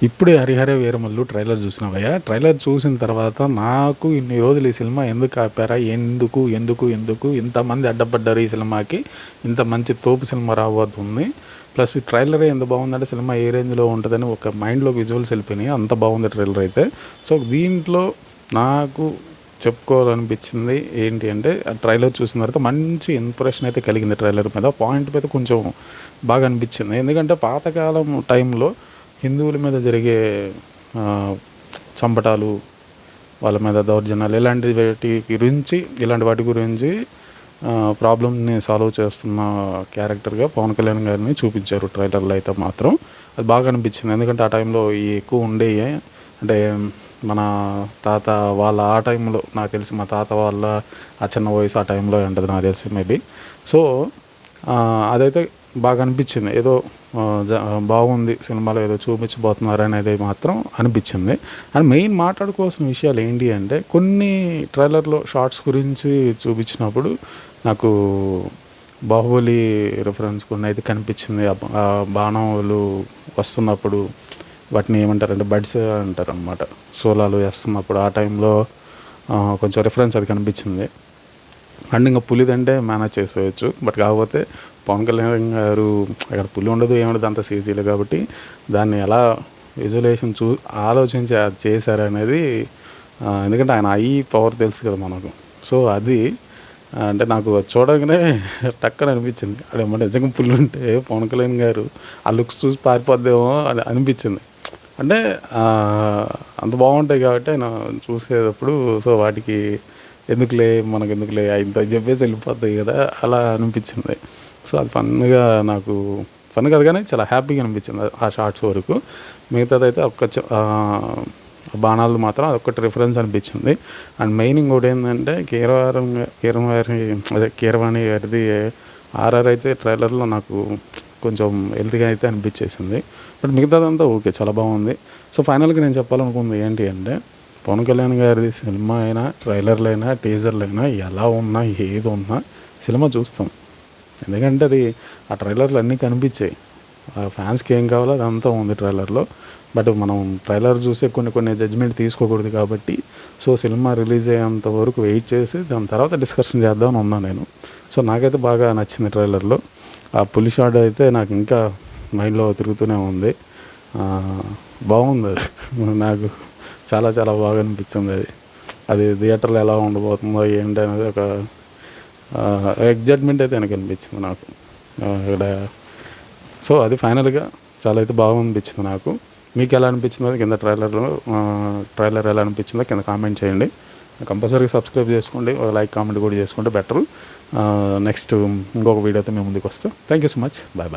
ఇప్పుడే 'హరిహర వీరమల్లు' ట్రైలర్ చూసినా భయ్యా. ట్రైలర్ చూసిన తర్వాత నాకు ఇన్ని రోజులు ఈ సినిమా ఎందుకు ఆపారా? ఎందుకు ఇంతమంది అడ్డపడ్డారు ఈ సినిమాకి? ఇంత మంచి తోపు సినిమా రాబోతుంది. ప్లస్ ఈ ట్రైలరే ఎంత బాగుందంటే సినిమా ఏ రేంజ్‌లో ఉంటదని ఒక మైండ్‌లో విజువల్స్ వెళ్ళిపోయినాయి. అంత బాగుంది ట్రైలర్ అయితే. సో దీంట్లో నాకు చెప్పుకోవాలనిపించింది ఏంటి అంటే, ఆ ట్రైలర్ చూసిన తర్వాత మంచి ఇంప్రెషన్ అయితే కలిగింది ట్రైలర్ మీద. పాయింట్ మీద కొంచెం బాగా అనిపించింది. ఎందుకంటే పాతకాలం టైంలో హిందువుల మీద జరిగే చంపటాలు, వాళ్ళ మీద దౌర్జన్యాలు ఇలాంటి వాటి గురించి ప్రాబ్లమ్ని సాల్వ్ చేస్తున్న క్యారెక్టర్గా పవన్ కళ్యాణ్ గారిని చూపించారు ట్రైలర్లో అయితే మాత్రం. అది బాగా అనిపించింది. ఎందుకంటే ఆ టైంలో ఎక్కువ ఉండేవి. అంటే మన తాత వాళ్ళ ఆ టైంలో నాకు తెలిసి మా తాత వాళ్ళ ఆ చిన్న వయసు ఆ టైంలో ఉంటుంది నాకు తెలిసి మేబీ. సో అదైతే బాగా అనిపించింది. ఏదో బాగుంది సినిమాలో ఏదో చూపించబోతున్నారు అనేది మాత్రం అనిపించింది. అండ్ మెయిన్ మాట్లాడుకోవాల్సిన విషయాలు ఏంటి అంటే, కొన్ని ట్రైలర్లో షార్ట్స్ గురించి చూపించినప్పుడు నాకు 'బాహుబలి' రిఫరెన్స్ కొన్ని అయితే కనిపించింది. ఆ బాణాలు వస్తున్నప్పుడు వాటిని ఏమంటారంటే బడ్స్ అంటారనమాట. సోలాలు వేస్తున్నప్పుడు ఆ టైంలో కొంచెం రిఫరెన్స్ అది కనిపించింది. అండ్ ఇంకా పులిదంటే మేనేజ్ చేసేయచ్చు. బట్ కాకపోతే పవన్ కళ్యాణ్ గారు అక్కడ పులి ఉండదు ఏముండదు అంత సీజీలో కాబట్టి దాన్ని ఎలా విజువలైజేషన్ ఆలోచించి అది చేశారనేది ఎందుకంటే ఆయన ఐ పవర్ తెలుసు కదా మనకు. సో అది అంటే నాకు చూడగానే టక్కన అనిపించింది. అదేమో నిజంగా పులి ఉంటే పవన్ కళ్యాణ్ గారు ఆ లుక్స్ చూసి పారిపోద్దేమో అని అనిపించింది. అంటే అంత బాగుంటాయి కాబట్టి ఆయన చూసేటప్పుడు సో వాటికి మనకెందుకులే ఇంత చెప్పేసి వెళ్ళిపోతాయి కదా అలా అనిపించింది. సో అది ఫన్గా నాకు ఫన్ కాదు కానీ చాలా హ్యాపీగా అనిపించింది ఆ షార్ట్స్ వరకు. మిగతాదైతే బాణాలు మాత్రం అదొక్కటి రిఫరెన్స్ అనిపించింది. అండ్ మెయిన్ ఇంకోటి ఏంటంటే కీరవాణి గారిది ఆర్ఆర్ అయితే ట్రైలర్లో నాకు కొంచెం హెల్తీగా అయితే అనిపించేసింది. బట్ మిగతాదంతా ఓకే చాలా బాగుంది. సో ఫైనల్గా నేను చెప్పాలనుకుంది ఏంటి అంటే, పవన్ కళ్యాణ్ గారిది సినిమా అయినా ట్రైలర్లు అయినా టీజర్లు అయినా ఎలా ఉన్నా ఏది ఉన్నా సినిమా చూస్తాం. ఎందుకంటే అది ఆ ట్రైలర్లు అన్నీ కనిపించాయి. ఫ్యాన్స్కి ఏం కావాలో అదంతా ఉంది ట్రైలర్లో. బట్ మనం ట్రైలర్ చూసే కొన్ని జడ్జిమెంట్ తీసుకోకూడదు కాబట్టి సో సినిమా రిలీజ్ అయ్యేంత వరకు వెయిట్ చేసి దాని తర్వాత డిస్కషన్ చేద్దామని ఉన్నాను నేను. సో నాకైతే బాగా నచ్చింది ట్రైలర్లో. ఆ పులి షాట్ అయితే నాకు ఇంకా మైండ్లో తిరుగుతూనే ఉంది. బాగుంది అది నాకు చాలా చాలా బాగా అనిపించింది. అది థియేటర్లో ఎలా ఉండబోతుందో ఏంటి అనేది ఒక ఎగ్జైట్మెంట్ అయితే నాకు అనిపించింది నాకు ఇక్కడ. సో అది ఫైనల్గా చాలా అయితే బాగా అనిపించింది నాకు. మీకు ఎలా అనిపించిందో కింద ట్రైలర్ ఎలా అనిపించిందో కింద కామెంట్ చేయండి. కంపల్సరీగా సబ్స్క్రైబ్ చేసుకోండి, లైక్ కామెంట్ కూడా చేసుకుంటే బెటరు. నెక్స్ట్ ఇంకొక వీడియోతో మేము ముందుకు వస్తాం. Thank you so much. Bye.